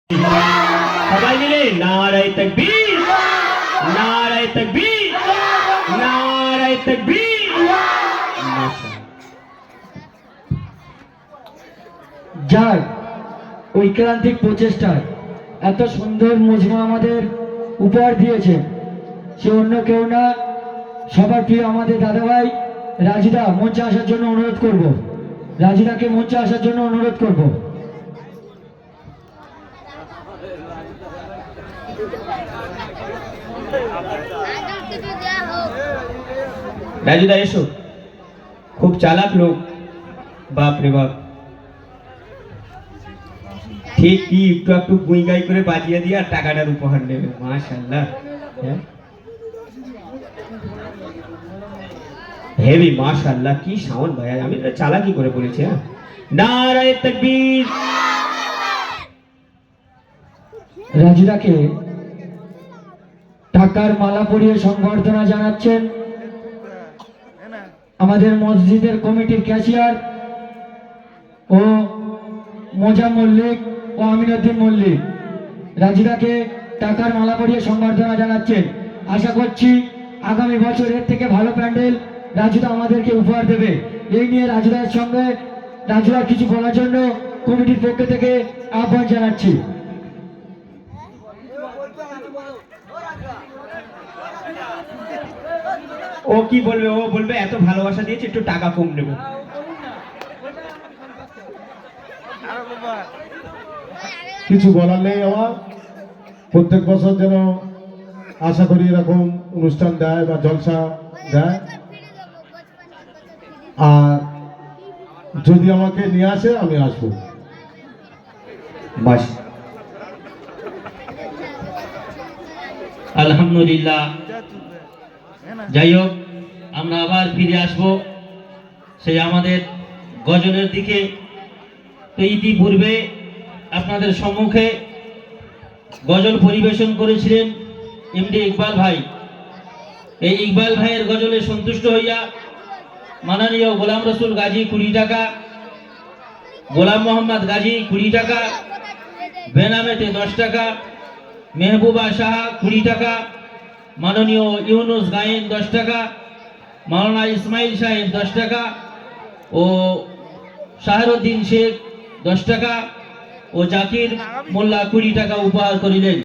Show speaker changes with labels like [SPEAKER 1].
[SPEAKER 1] সবাই মিলে নারায়ে তাকবীর, নারায়ে তাকবীর, নারায়ে তাকবীর।
[SPEAKER 2] যার ঐকান্তিক প্রচেষ্টায় এত সুন্দর মজমা আমাদের উপহার দিয়েছে, সে অন্য কেউ না, সবার প্রিয় আমাদের দাদাভাই রাজিদা। মঞ্চে আসার জন্য অনুরোধ করব, রাজিদাকে মঞ্চে আসার জন্য অনুরোধ করব।
[SPEAKER 1] রাজুদা এসো, খুব চালাক লোক, বাপ রে বাপ। ঠিক কি একটু একটু গুই গাই করে বাজিয়ে দিয়ে আর টাকাটার উপহার নেবে, মাশাআল্লাহ। হেভি, মাশাআল্লাহ, কি সাউন্ড ভাই। আমি তো চালাকি করে বলেছি। হ্যাঁ, নারায়ে তাকবীর।
[SPEAKER 2] রাজিদাকে টাকার মালা পরিয়ে সংবর্ধনা জানাচ্ছেন আমাদের মসজিদের কমিটির ক্যাশিয়ার ও মোজা মল্লিক ও আমিনুদ্দিন মল্লিক। রাজিদাকে টাকার মালা পরিয়ে সংবর্ধনা জানাচ্ছেন। আশা করছি আগামী বছর এর থেকে ভালো প্যান্ডেল রাজিদা আমাদেরকে উপহার দেবে। এই নিয়ে রাজিদার সঙ্গে রাজিদার কিছু বলার জন্য কমিটির পক্ষ থেকে আহ্বান জানাচ্ছি।
[SPEAKER 1] ও কি বলবে? ও বলবে এত ভালোবাসা দিয়েছে, একটু টাকা কম নেব।
[SPEAKER 3] কিছু বলার নেই আমার। প্রত্যেক বছর যেন আশা করি এরকম অনুষ্ঠান দেয় বা জলসা দেয়, আর যদি আমাকে নিয়ে আসে আমি আসবো।
[SPEAKER 1] বাস, আলহামদুলিল্লাহ। যাই হোক, আমরা আবার ফিরে আসব সেই আমাদের গজলের দিকে। তো ইতিপূর্বে আপনাদের সম্মুখে গজল পরিবেশন করেছিলেন এমডি ইকবাল ভাই। এই ইকবাল ভাইয়ের গজলে সন্তুষ্ট হইয়া মাননীয় গোলাম রসুল গাজী 20 টাকা, গোলাম মোহাম্মদ গাজী 20 টাকা, বেনামেতে 10 টাকা, মেহবুবা সাহা 20 টাকা, মাননীয় ইউনুস গায়েন 10 টাকা, মাওলানা ইসমাইল সাহেব 10 টাকা ও শাহরুদ্দিন শেখ 10 টাকা ও জাকির মোল্লা 20 টাকা উপহার করিলেন।